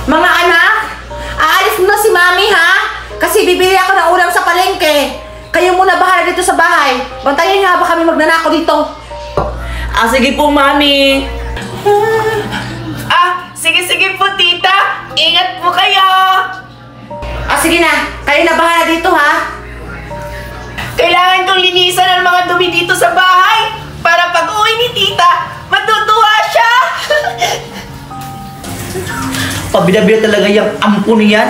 Mga anak, aalis muna si Mami ha? Kasi bibili ako ng ulam sa palengke. Kayo muna bahala dito sa bahay. Bantayan niyo habang kami magnanakaw dito. Sige po, Mami. Sige po, tita. Ingat po kayo. Sige na. Kayo na bahala dito ha? Kailangan kong linisan ang mga dumi dito sa bahay para pag uwi ni tita, matutuwa siya. Pabida-bida talaga yung ampun niyan.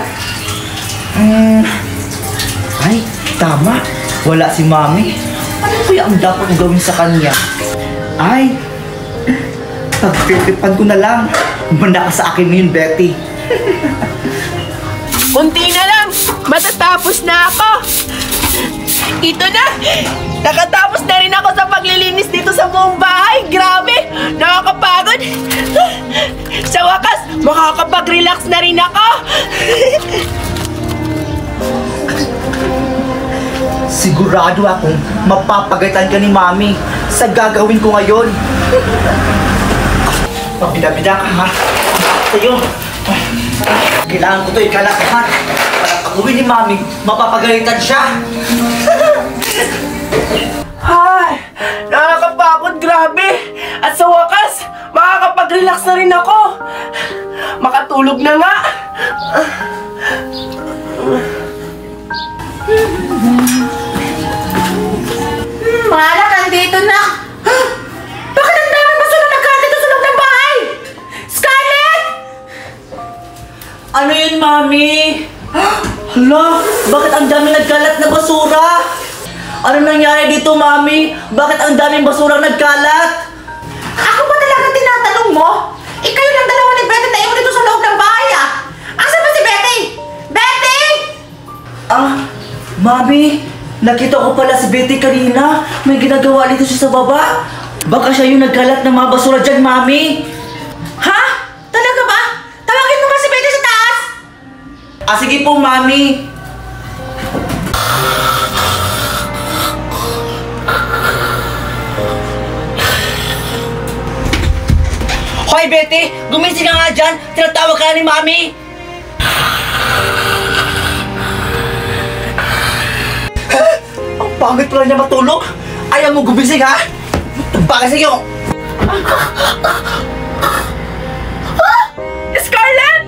Ay, tama. Wala si Mami. Ano kaya ang dapat kong gawin sa kanya? Ay, pagpipipan ko na lang. Manda ka sa akin ngayon, Betty. Kunti na lang. Matatapos na ako. Ito na. Nakatapos na rin ako sa paglilinis dito sa buong bahay. Grabe. Nakakapagod. Sa wakas, makakapag-relax na rin ako. Sigurado akong mapapagalitan ka ni Mami sa gagawin ko ngayon. Pabida-bida ka ha. Sa'yo. Kailangan ko ito ikalakahan. Para pag-uwi ni Mami, mapapagalitan siya. Ay, nakakapagod, grabe. At sa wakas, makakapag-relax na rin ako. Makatulog na nga. Mga anak, nandito na. Bakit ang daming basura nagkalat dito sa loob ng bahay? Scarlett! Ano yun, Mami? Hala, bakit ang dami nagkalat na basura? Ano nangyari dito, Mami? Bakit ang daming basura nagkalat? Ako ba talaga tinatanong mo? Kayo lang dalawa ni Betty na iwan dito sa loob ng bahay ah. Asa ba si Betty? Betty! Mami, nakita ko pala si Betty kanina. May ginagawa dito siya sa baba. Baka siya yung nagkalat ng mga basura dyan, Mami. Ha? Talaga ba? Tawagin mo nga si Betty sa taas. Sige po, Mami. Hoy, Betty! Gumising ka nga dyan! Tinatawag ka na ni Mami! Ang pangit pala niya matulog! Ayaw mo gumising, ha? Bakit sa'yo? Scarlett!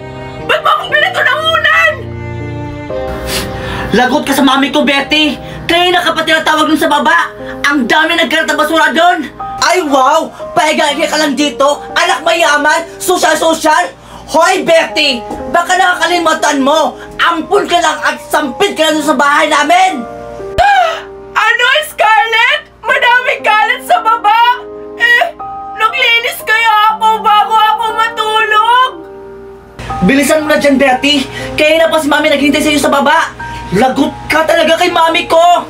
Ba't mo akong pinatulangunan? Lagot ka sa Mami ko, Betty! Kanina ka pa tinatawag dun sa baba! Ang dami nagkalat na basura doon! Ay, wow! Pahiga-higa ka lang dito! Anak mayaman! Social-social! Hoy, Betty! Baka nakakalimutan mo! Ampun ka lang at sampid ka lang sa bahay namin! Ano, Scarlett? Madaming kalat sa baba! Naglinis kaya ako bago ako matulog! Bilisan mo na dyan, Betty! Kaya na pa si Mami naghintay sa'yo sa baba! Lagot ka talaga kay Mami ko!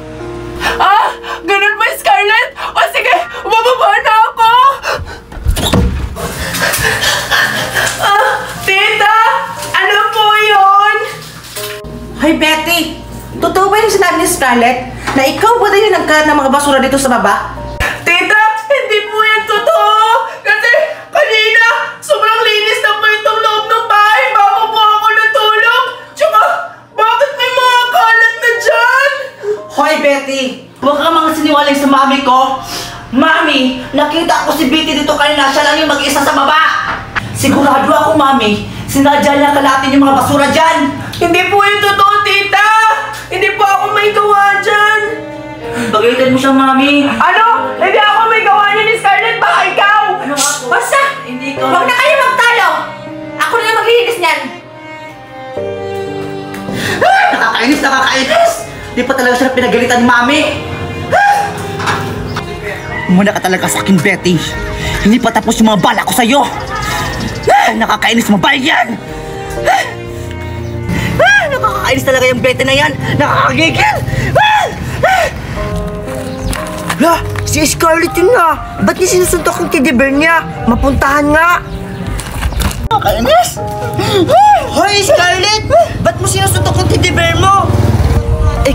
Ganun ba, Scarlett? O sige, bababa na ako! Tita! Ano po yun? Hoy Betty! Totoo ba yung sinabi ni Scarlett na ikaw ba din yung nagkalat ng mga basura dito sa baba? Tita! Hindi po yan totoo! Kasi kanina, sobrang linis na po itong loob ng bahay bago po ako natulog! Tsaka, bakit may mga kalat na dyan? Hoy, Betty! Huwag ka mga siniwaling sa Mami ko! Mami, nakita ko si Betty dito kanina, siya lang yung mag-isa sa baba! Sigurado ako, Mami, sinadya niya kalatin yung mga basura dyan! Hindi po yung totoo, Tita! Hindi po ako may gawa dyan! Pagalitan mo siya, Mami! Ano? Hindi ako may gawa niya ni Scarlett, baka ikaw! Ano nga po? Basta! Hindi ko... Huwag na kayo magtalo! Ako na lang maglilinis niyan! Nakakainis, nakakainis! Di pa talaga siya pinagalitan ni Mami! Muna ka talaga sa akin, Betty! Hindi pa tapos yung mga bala ko sa'yo! Nakakainis, mabal yan! Nakakainis talaga yung Betty na yan! Nakakagigil! Si Scarlett yun nga! Ba't niya sinusuntok yung teddy bear niya? Mapuntahan nga! Nakakainis! Hoy, Scarlett! Ba't mo sinusuntok yung teddy bear mo?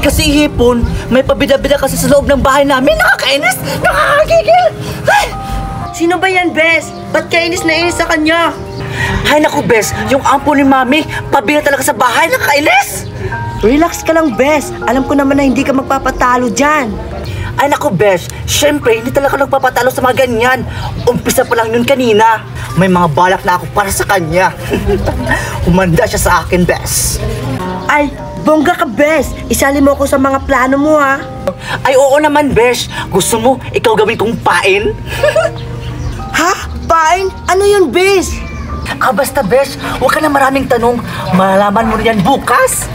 Kasi hipon, may pabida-bida kasi sa loob ng bahay namin. Nakakainis! Nakakagigil! Sino ba yan, Bes? Ba't kainis na inis sa kanya? Hay naku, Bes, yung ampon ni Mami, pabira talaga sa bahay, nakakainis! Relax ka lang, Bes. Alam ko naman na hindi ka magpapatalo dyan. Ay naku, Bes, syempre, hindi talaga nagpapatalo sa mga ganyan. Umpisa pa lang yun kanina. May mga balak na ako para sa kanya. Humanda siya sa akin, Bes. Ay, bongga ka, Bes. Isali mo ako sa mga plano mo, ha? Ay, oo naman, Bes. Gusto mo, ikaw gawin kong pain? Ha? Pain? Ano yun, Bes? Basta, Bes, huwag ka na maraming tanong. Malalaman mo rin yan bukas.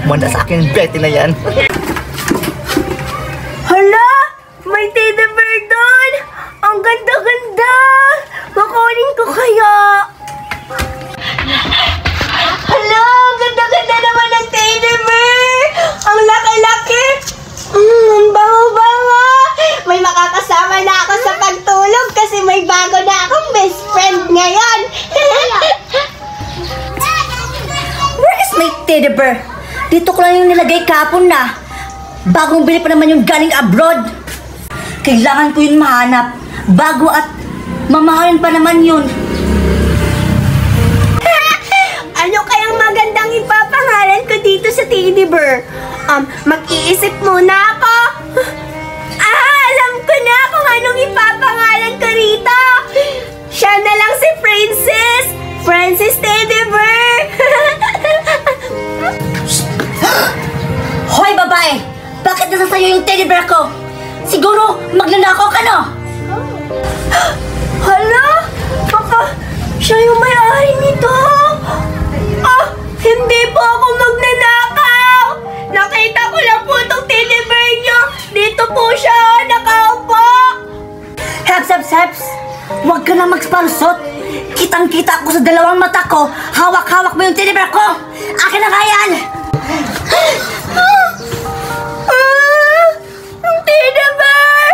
Humanda sa akin, Betty na yan. Hala! May teddy bear doon! Ang ganda-ganda! Kukunin ko kaya! Hala! Ang ganda-ganda naman ng teddy bear! Ang laki-laki! Ang bango-bango! May makakasama na ako sa pagtulog kasi may bago na akong best friend ngayon! Where is my teddy bear? Dito ko lang yung nilagay kapon na. Bagong bili pa naman yung galing abroad. Kailangan ko yun mahanap. Bago at mamahalin pa naman yun. Ano kayang magandang ipapangalan ko dito sa teddy bear? Mag-iisip muna ako. Alam ko na kung anong ipapangalan ko rito. Siya na lang si Princess. Princess Teddy Bear. Hoy babae! Bakit nasa sayo yung teddy bear ko? Siguro magnanakaw ka no? Hala? Baka siya yung may-ari nito. Hindi po ako magnanakaw. Nakita ko lang po itong teddy bear niyo. Dito po siya, nakaupo. Heps! Huwag ka na magpalusot. Kitang-kita ko sa dalawang mata ko. Hawak-hawak mo yung teddy bear ko. Akin na nga yan! Ang teddy bear!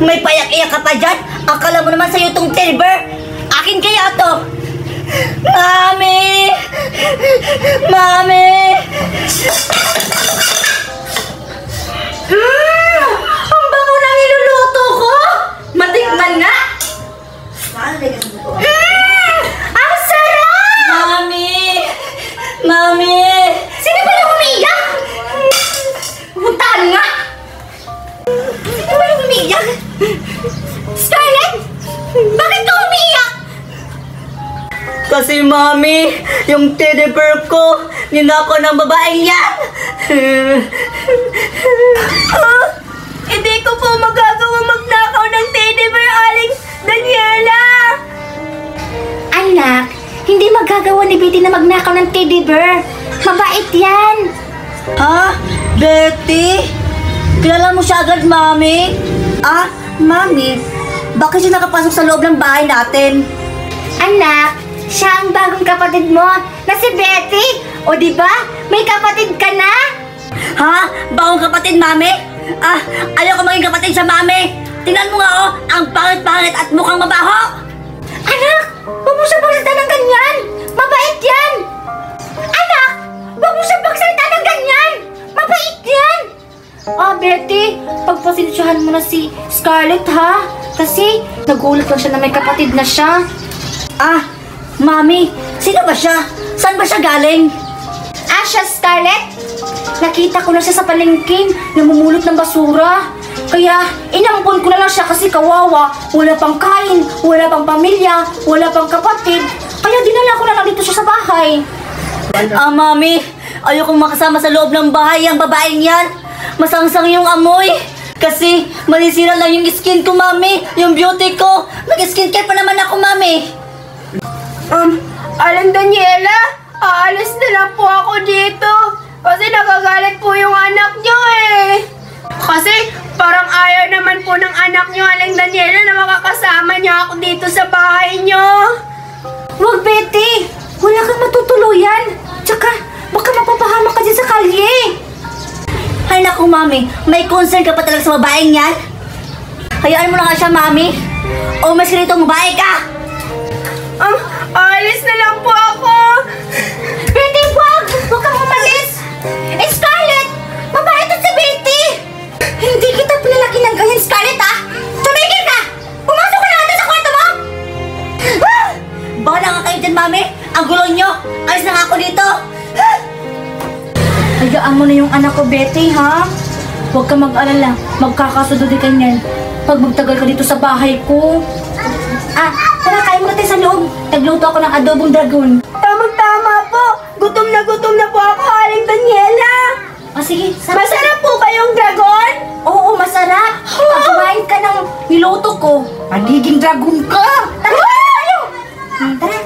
May payak-iyak ka pa dyan? Akala mo naman sa'yo itong teddy bear? Akin kaya to? Mami! Ang bango ng iluluto ko! Matikman nga! Ang sarap! Mami! Sino ba yung umiiyak? Puntahan nga! Sino ba yung umiiyak? Scarlett! Bakit ka umiiyak? Kasi Mami, yung teddy bear ko, ninako ng babaeng yan! Hindi ko po magagawa magnakaw ng teddy bear, Aling Daniela. Anak, hindi magagawa ni Betty na magnakaw ng teddy bear. Mabait yan. Ha? Betty? Kilala mo siya agad, Mami? Mami, bakit siya nakapasok sa loob ng bahay natin? Anak, siya ang bagong kapatid mo na si Betty. O di ba? May kapatid ka na? Ha? Bagong kapatid, Mami? Ayoko maging kapatid sa Mami. Tingnan mo nga, ang pangit-pangit at mukhang mabaho. Anak, huwag mo siya pagsalita ng ganyan. Mabait yan. Anak, huwag mo siya pagsalita ng ganyan. Mabait yan. Betty, pagpasensyahan mo na si Scarlett, ha? Kasi nagulat lang siya na may kapatid na siya. Mami, sino ba siya? Saan ba siya galing? Siya, Scarlett. Nakita ko na siya sa palengke, namumulot ng basura. Kaya, inampon ko na lang siya kasi kawawa. Wala pang kain, wala pang pamilya, wala pang kapatid. Kaya dinala ko na lang dito siya sa bahay. Mami, ayokong makasama sa loob ng bahay ang babaeng yan. Masangsang yung amoy. Kasi malisira lang yung skin ko, Mami. Yung beauty ko. Nag-skincare pa naman ako, Mami. Aling Daniela, aalis na lang po ako dito. Kasi nagagalit po yung anak niyo eh. Kasi parang ayaw naman po ng anak niyo, Aling Daniela, na makakasama niya ako dito sa bahay niyo. Wag, Betty! Wala kang matutuluyan. Tsaka, baka mapapahamak ka dyan sa kalye. Ay naku, Mami. May concern ka pa talaga sa babaeng yan? Hayaan mo na nga siya, Mami. O mas ganitong babae ka. Aalis na lang po ako. Betty, wag! Huwag kang umalis! Scarlett! Babae to si Betty! Hindi kita pinalaki ng ganyan, Scarlett, ha? Tumigil ka! Pumasok ka na natin sa kwarto mo! dyan, Mami. Ang gulo nyo. Alis na nga ako dito. Hayaan mo na yung anak ko, Betty, ha? Huwag ka mag-alala. Magkakasundo din ka niyan. Pag magtagal ka dito sa bahay ko. Tara, kain muna tayo sa loob. Nagluto ako ng adobong dragon. Tamang-tama po. Gutom na po ako, Aling Daniela. Sige. Masarap po ba yung dragon? Oo, masarap. Pag kumain ka ng niluto ko, magiging dragon ka. Tara, tayo. Tara.